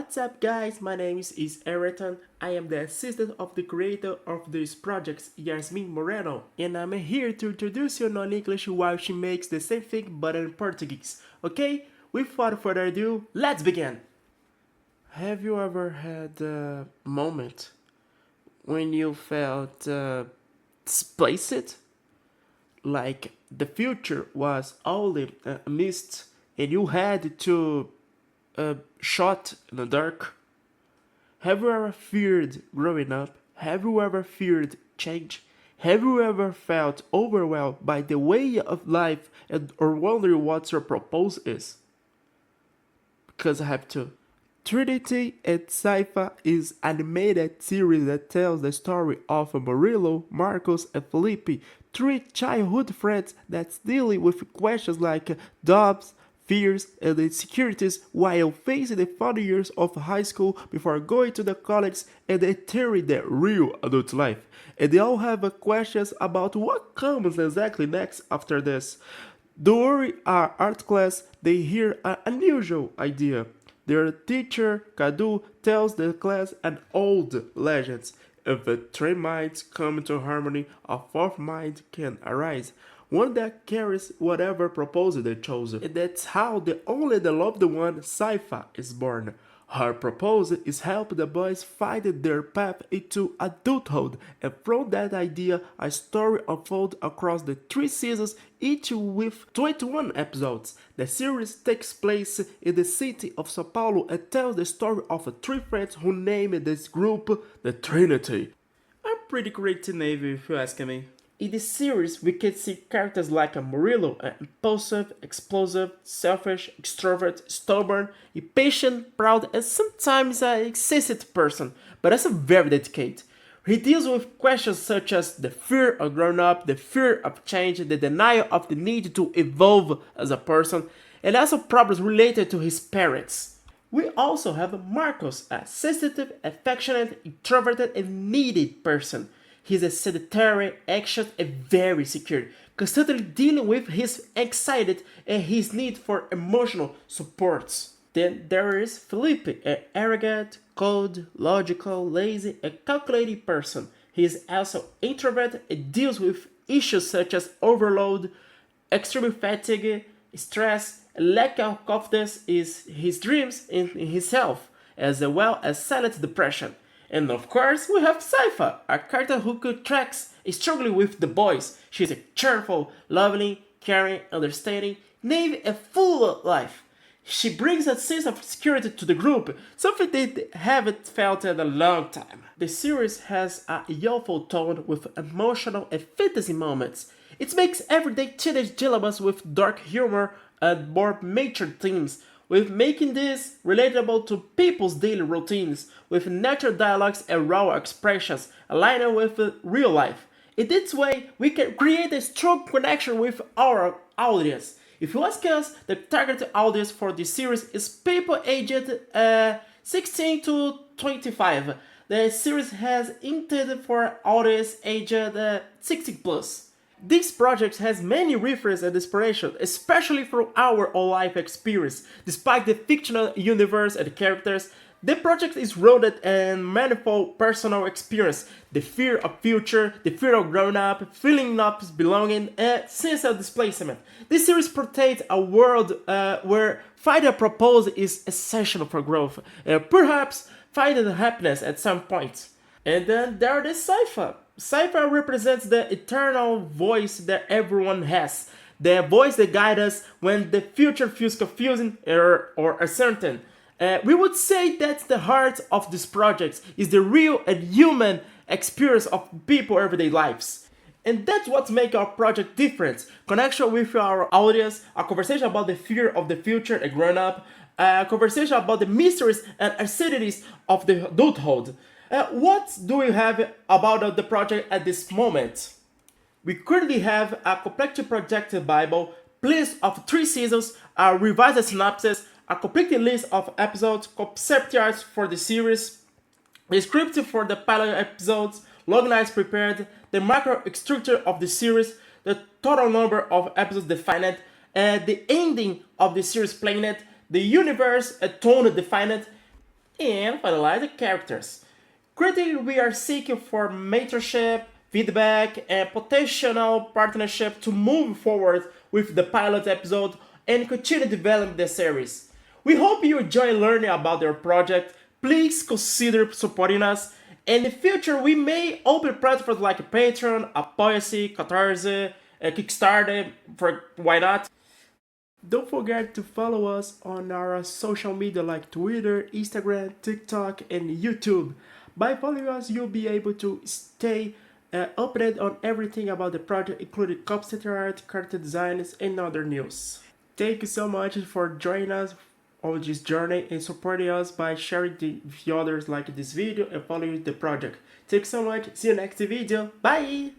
What's up guys, my name is Heverton. I am the assistant of the creator of this project, Yasmin Moreno, and I'm here to introduce you non-English while she makes the same thing but in Portuguese. Okay, without further ado, let's begin! Have you ever had a moment when you felt displaced? Like the future was only a mist and you had to shot in the dark? Have you ever feared growing up? Have you ever feared change? Have you ever felt overwhelmed by the way of life or wondering what your purpose is? Because I have to. Tryndade and Sypha is an animated series that tells the story of Murilo, Marcos, and Felipe, three childhood friends that's dealing with questions like jobs, fears, and insecurities while facing the final years of high school before going to the college and entering the real adult life. And they all have questions about what comes exactly next after this. During our art class, they hear an unusual idea. Their teacher, Cadu, tells the class an old legend. If the three minds come into harmony, a fourth mind can arise. One that carries whatever proposal they chose. And that's how the only the loved one, Sypha, is born. Her proposal is help the boys find their path into adulthood, and from that idea, a story unfolds across the 3 seasons, each with 21 episodes. The series takes place in the city of São Paulo and tells the story of 3 friends who named this group the Trinity. A pretty creative name if you ask me. In this series, we can see characters like Murilo, an impulsive, explosive, selfish, extrovert, stubborn, impatient, proud, and sometimes an excessive person, but also very dedicated. He deals with questions such as the fear of growing up, the fear of change, the denial of the need to evolve as a person, and also problems related to his parents. We also have Marcos, a sensitive, affectionate, introverted, and needy person. He's a sedentary, anxious, and very secure, constantly dealing with his anxiety and his need for emotional supports. Then there is Felipe, an arrogant, cold, logical, lazy, and calculating person. He is also introverted and deals with issues such as overload, extreme fatigue, stress, and lack of confidence in his dreams in himself, as well as silent depression. And of course, we have Sypha, a character who contracts struggling with the boys. She's a cheerful, loving, caring, understanding, naive, and full of life. She brings a sense of security to the group, something they haven't felt in a long time. The series has a youthful tone with emotional and fantasy moments. It makes everyday teenage dilemmas with dark humor and more mature themes, with making this relatable to people's daily routines, with natural dialogues and raw expressions aligning with real life. In this way, we can create a strong connection with our audience. If you ask us, the target audience for this series is people aged 16 to 25. The series has intended for audience aged 60 plus. This project has many references and inspiration, especially from our own life experience. Despite the fictional universe and characters, the project is rooted in manifold personal experience, the fear of future, the fear of growing up, feeling not belonging, and sense of displacement. This series portrays a world where finding a purpose is essential for growth, and perhaps finding happiness at some point. And then there is Sypha. Sypha represents the eternal voice that everyone has, the voice that guides us when the future feels confusing or uncertain. We would say that the heart of this project is the real and human experience of people's everyday lives. And that's what makes our project different. Connection with our audience, a conversation about the fear of the future and growing up, a conversation about the mysteries and uncertainties of the adulthood. What do we have about the project at this moment? We currently have a complete projected Bible, list of 3 seasons, a revised synopsis, a complete list of episodes, concept arts for the series, the script for the pilot episodes, log lines prepared, the macro structure of the series, the total number of episodes defined, the ending of the series planned, the universe tone defined, And finalize the characters. Currently, we are seeking for mentorship, feedback, and potential partnership to move forward with the pilot episode and continue developing the series. We hope you enjoy learning about our project. Please consider supporting us. In the future, we may open platforms like Patreon, Apoia-se, Catarse, Kickstarter, for why not? Don't forget to follow us on our social media like Twitter, Instagram, TikTok, and YouTube. By following us, you'll be able to stay updated on everything about the project, including concept art, character designs, and other news. Thank you so much for joining us on this journey and supporting us by sharing with others like this video and following the project. Thank you so much. See you next video. Bye!